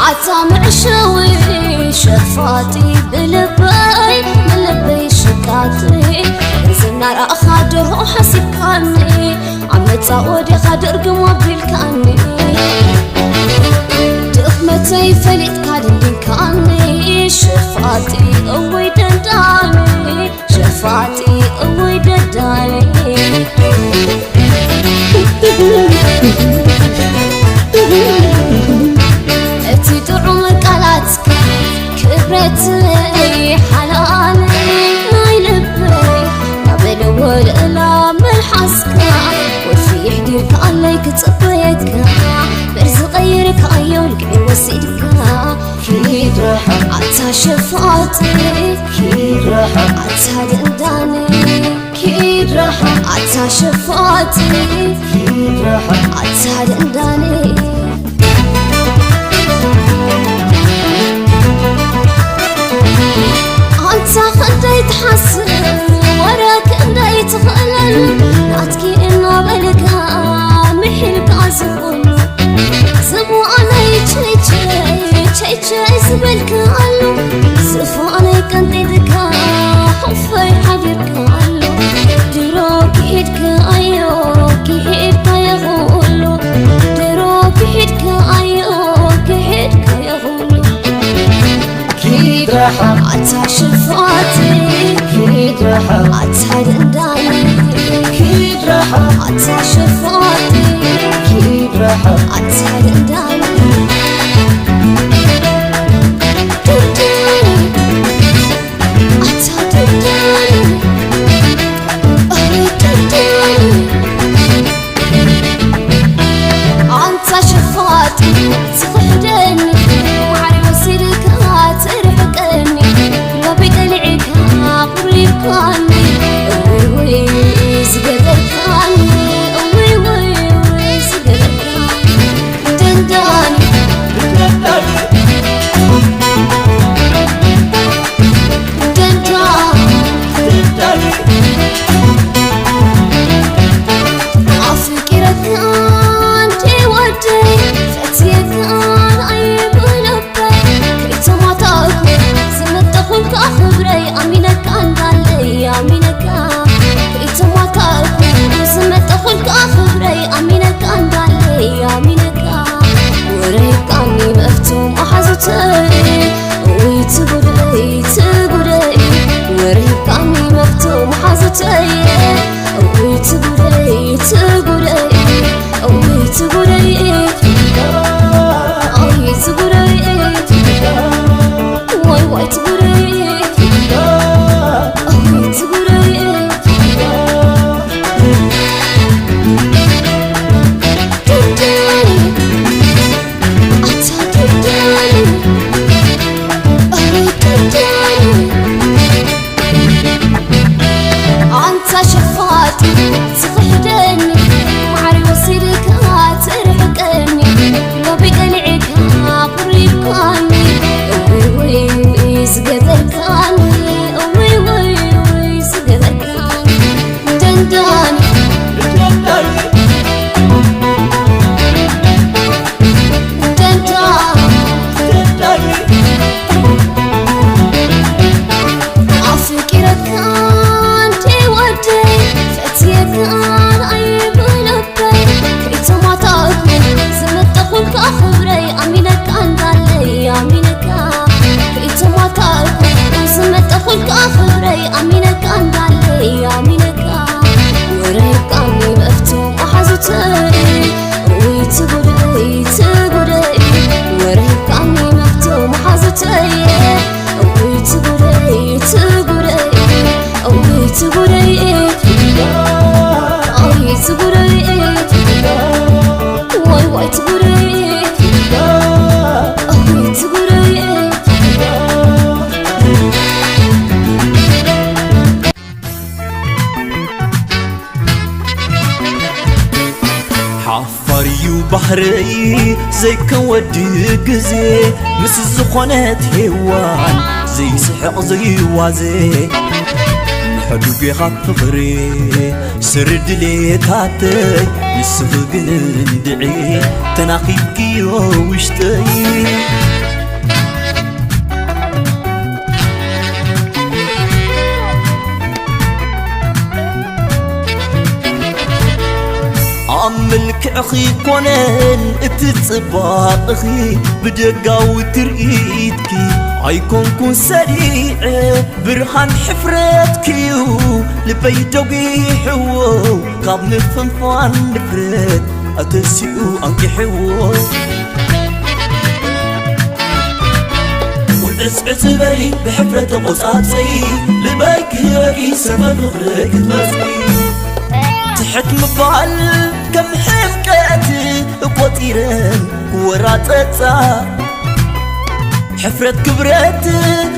عتا معشوي شفاتي بلبي شكاتي زنا رأخا درو حسكاني عمتا ودي خدر قموبيل كاني دخمتي فليت كادن كاني شفاتي قوي دنداني شفاتي قوي دنداني اتي دعم قالاتك كبرتي حلالي هاي لبي قبل والإلا ملحسك وفي يحديك عليك تصبيتك برز غيرك عيونك وسيدك كيد راحة عتا شفاتي كيد راحة عتا دنداني كيد راحة عتا شفاتي كيد راحة عتا دنداني عتا خدي تحسن وراك اندي تخلل ناتكي إنا بلكا محلك عزبون زبو أنا يتشي زبلك قالو زفو أنا كنتي دكا حفاي حبيبك قالو دروك هيدك أيوك هيدك يغولو دروك هيدك أيوك هيدك يغولو كيد راحة عتا شفاتي كيد راحة عتا دنداني كيد راحة عتا شفاتي كيد راحة عتا دنداني حفريو بحري زي كودي قزي مس الزخونات هوان زي سحق زي وازي حدو بيخات فقري سرد لي كاتي نسخقن ندعي تناقيبكي وشتي عملك أخي كونن اتتصباط أخي بدقاو ترقيتكي عيكون كون سريع برهان حفرتكيو لبيتو بيحو قبل الفنفان نفرت أتسيو أنكي حو والأسعس بري بحفرة قصاتي لبيك هيكي سبب غرق تمسكي تحت مفعل كم حمكاتي قطيران وراتتا حفرة كبرت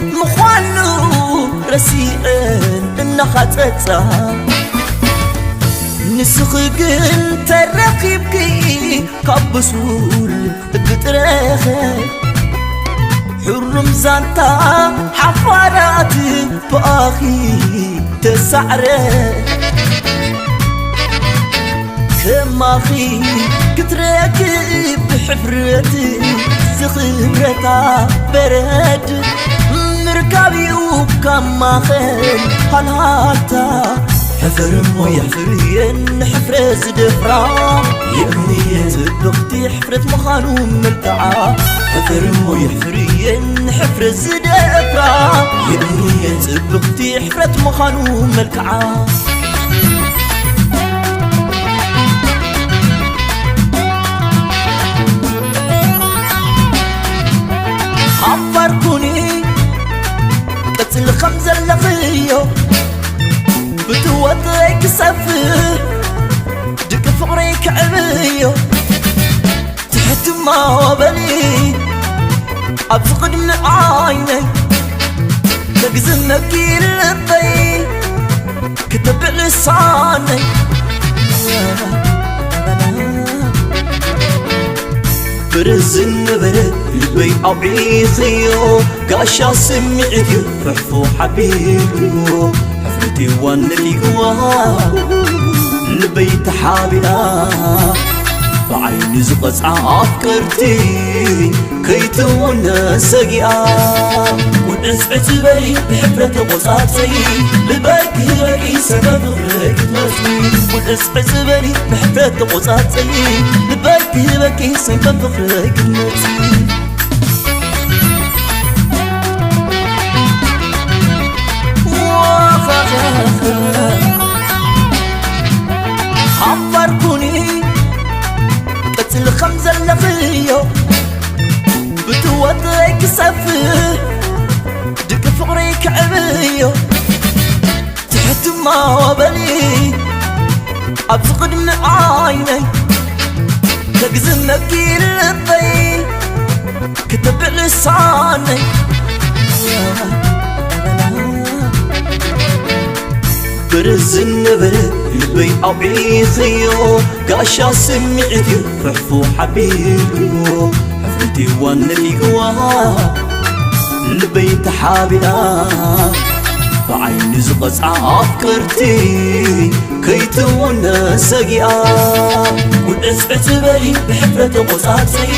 مخوانو رسيئن النخاتتا نسخقن ترقيبكي كابسول بتريخي حرم زانتا حفاراتي بآخي تسعري كما أخي كتركب بحفرتي زخبرتا برد مركبي وكما خيل هالهالتا حفر مو يحفرين حفرة زدفرا يبني زبختي حفرة مخانو ملتعا حفر مو يحفرين حفرة زدفرا يبني زبختي حفرة مخانو ملتعا عبركوني قتل خمزة اللقية بتوضيك سفر دك فقري كعبية تحت ما بلي أبفقد من عيني تقزمك يلبي كتب لساني برزن برد البي عبيصيو قاشا سمعتي فحفو حبيبو حفرتي والنتي قوها البيت حابنا بعين زقص عفكرتي كيتونا سقيا ونسعت بري بحفرة قصاتي لباك هيكي سبب غرق تمسكي ونسعت بري بحفرة قصاتي لباك هيكي سبب غرق تمسكي عبركوني قتل خمزة اللقية بتوضيك سفر دك فقري كعبية تحت ما بلي أبفقد من عيني تقزمك يلبي كتب لساني برزن برد البي عبيصيو قاشا سمعتي فحفو حبيبو حفرتي والنتي قوها البيت حابنا بعين زقص عفكرتي كيتونا سقيا ونسعت بري بحفرة قصاتي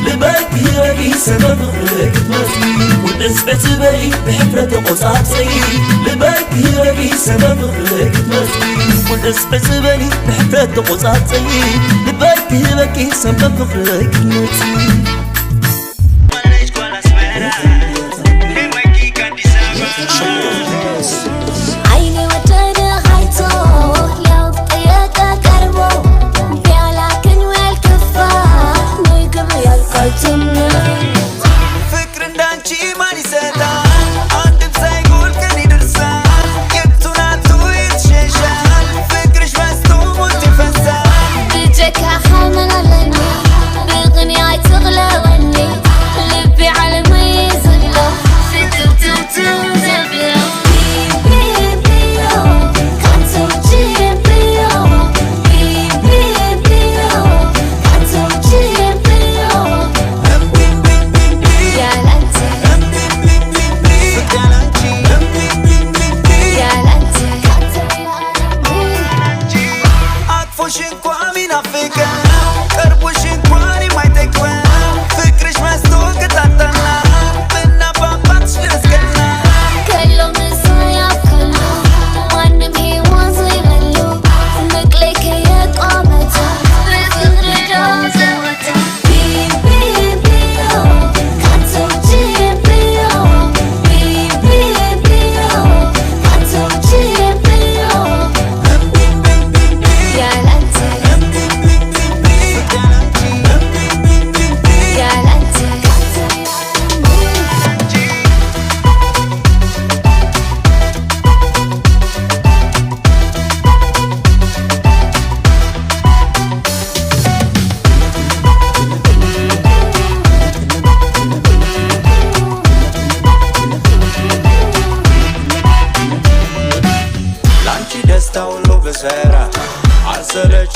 لباك هيكي سبب غرق تمسكي ونسعت بري بحفرة قصاتي لباك هيكي سبب غرق تمسكي ونسعت بري بحفرة قصاتي لباك هيكي سبب غرق تمسكي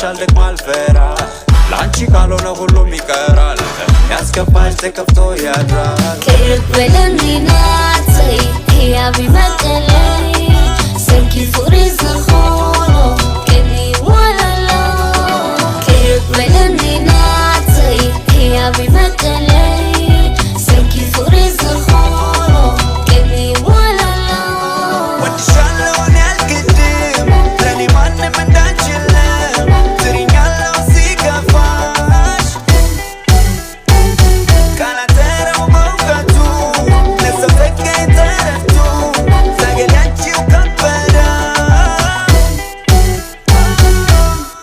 አልቻልክ ማልፈራ ላንቺ ካልሆነ ሁሉም ይቀራል ያስከፋሽ ተከፍቶ ያድራል كيف بلندي ناتي هي بمكلي سنكي فرز الخولو كني ولا لا كيف بلندي ناتي هي بمكلي سنكي فرز الخولو كني ولا لا وتشالو انا القديم لاني ماني من دانشلم ترينيالو سيكفاش كان ترى وموقتو لسه فكي ترفتو ساقل يانشي وكبرا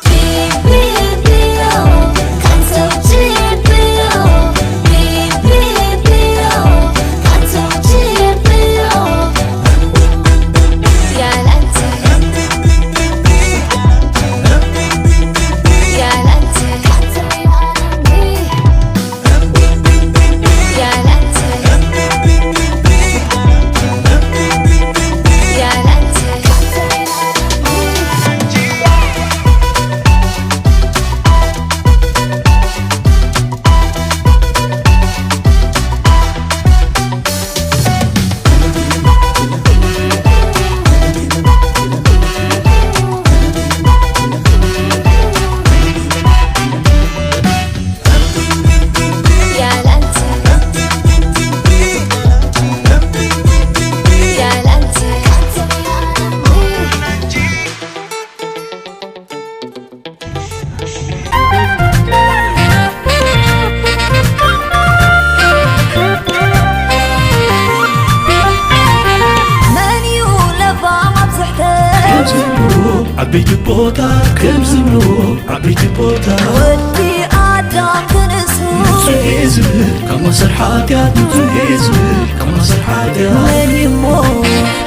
بيبي بيو كان توجي بيو بيبي بيو كان توجي بيو يا لانتي يا لانتي حتى يعلمني يا لانتي يا لانتي حتى يا لانتي يا لانتي حتى من يولبا ما بصحتك عبيت بوتا كم زمرو عبيت بوتا ودي آدم تنسو زهزل كما سرحاتيات زهزل كما سرحاتيات من يمو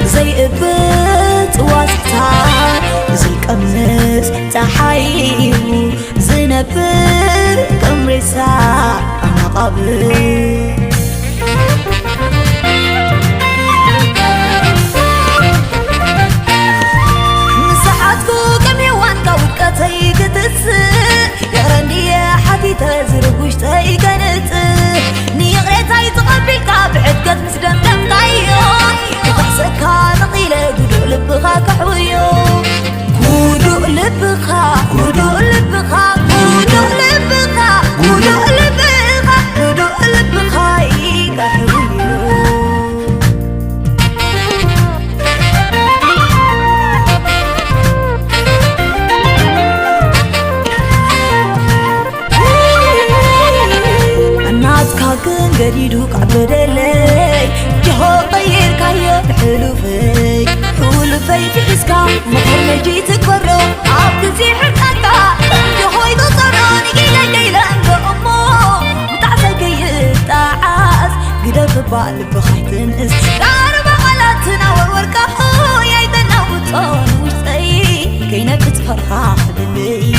زي قبت واسحتار زي قمس تحيو زنبر كمرسا أنا قبل مساحتكو كم يوان توقتي قدس يا رندي يا حبي تزرقوش تاي كانت نيغريتاي تقبل كابعد قد مسدم دمتايو يتحسكا نقيلة قدو لبخا كحويو قدو لبخا قدو لبخا قدو لبخا قدو لبخا قدو لبخا كحويو كاكن قريدو كعبدلي جهو طير كايو حلوفي حلوفي في حسكا مخر مجي تكبرو عبد زي حكاكا جهو يدو صروني قيلا قيلا انقو امو متعسى كي تعاس قدر ببال بخيط نس دار بغلاتنا وروركا هو يايدنا وطون وشتي كينا بتفرخا حبلي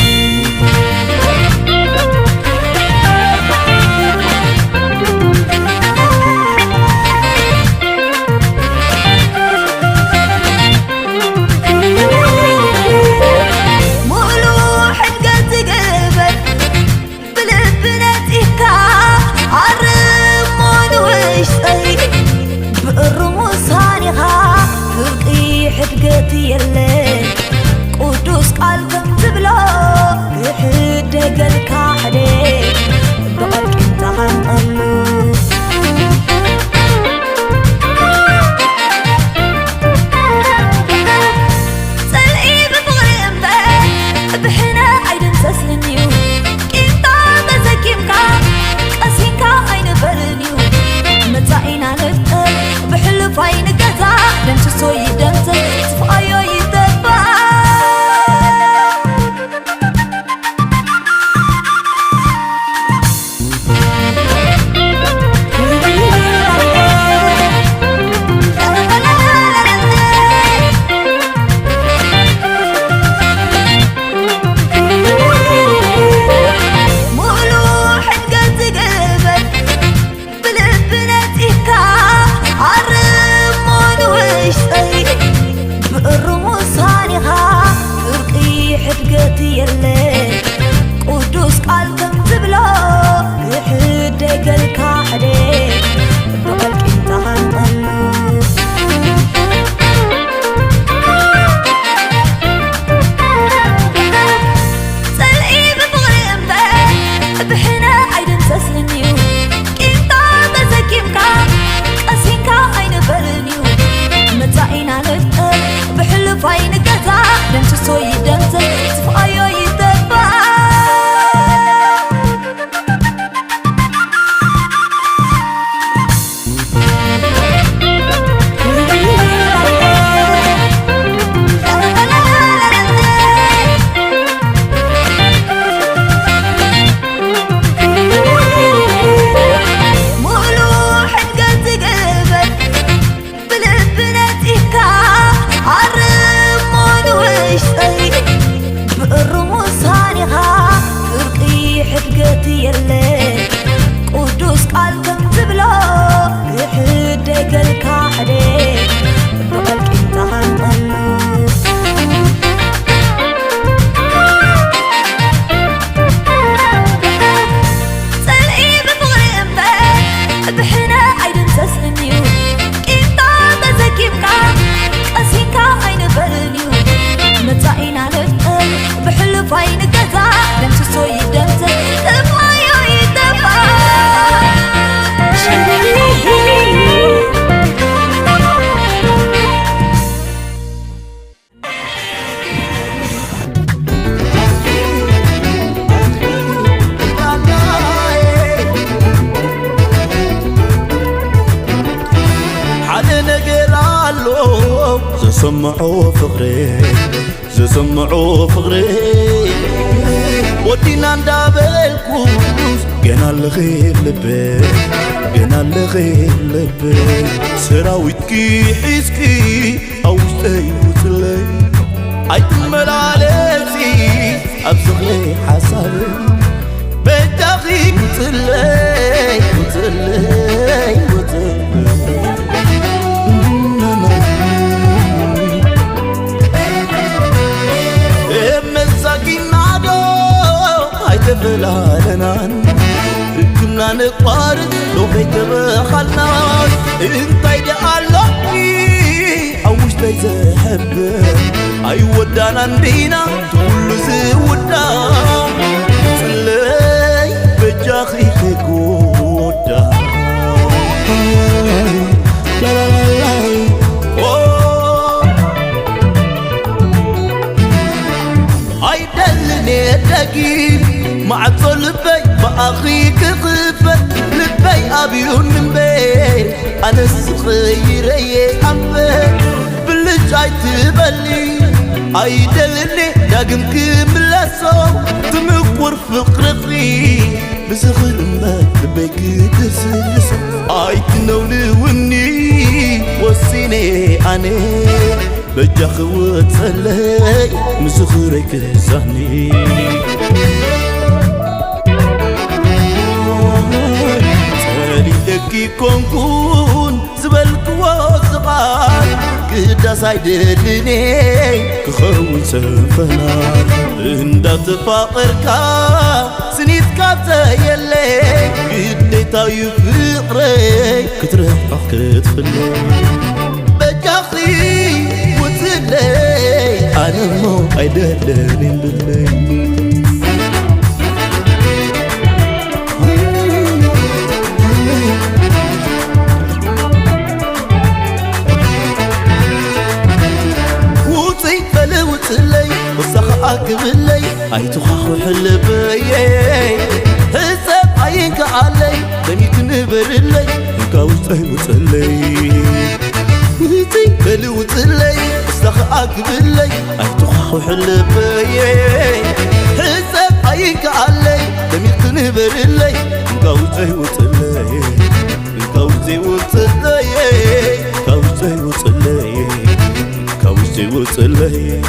حدقتي يلي قدوس قلبم تبلو بحنا عيدن تسنيو كيمتا تزكيبكا قسينكا عين برنيو متاعينا نفقل بحلف عين كذا دمت سوي دمت تفايو يدفع زسمعوا فقري ودينا ندابلكوس جنا الخير لبي سراويتكي حسكي أوستي وتلي عيتملالتي أبزغلي حسابي بداخي وتلي بلالنان كنا نقارد لو بيت بخلنا انت يدعلقني او مش تيزحب اي ودانا ندينا كل زودا تلي بجاخي كودا لا لا لا عيدلني دقيق مع طلبي بأخيك خفت لبي أبيون من بي أنا الصغير حبيت بالجاي تبلي عيدلني داقم كملاسو تمكور فقر فيه بزغل ما لبيك تسلس عيتنولي وني وسيني أنا بجاخ وتسلي مزغرك زهني لكي كونكون زبلك وزغار كدا سايدلني كخون سفنار اندا تفاقركا سنيتكا تيلي كديتا يفقري كترفع كتفلي بجاخي وتلي انا مو عيدلني بالليل قبلي اي تخاخو حلبي حساب عينك علي دميك نبرلي كاوتي وصلي ويتي بلي وصلي استخا قبلي اي تخاخو حلبي حساب عينك علي دميك نبرلي كاوتي وصلي كاوتي وصلي كاوتي وصلي كاوتي وصلي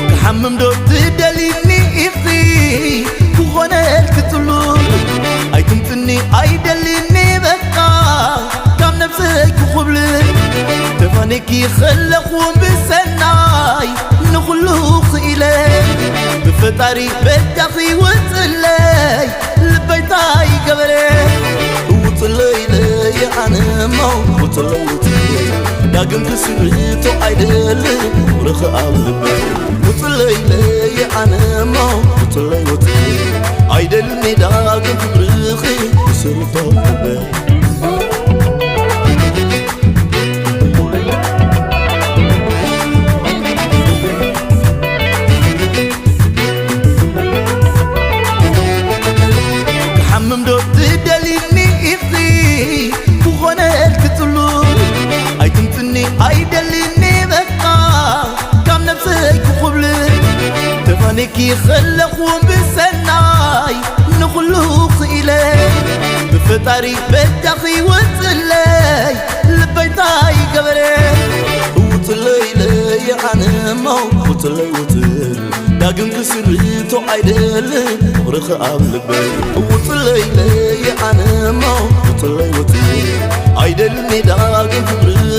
كحمم دو تدليني إخي كوغانا الكتلو أي تمتني أي دليني بقى كم نفسك وخبلي تفانيكي خلقون بالسناي نخلوق إليه بفتاري بدخي وصلي لبيتاي قبري وصلي لي أنا مو وصلي داقم كسرتو عيدلي ورخاء لبي وصلي لي أنا مو وصلي عيدلني داقم كبرخي كسرتو لبي نكي خلقون بالسناي نخلوق إليه بفتاري بدخي وصلي لبيتاي قبري وصلي لي أنا مو وصلي داقم كسرتو عيدلي ورخاء لبي وصلي لي أنا مو وصلي عيدلني داقم كبري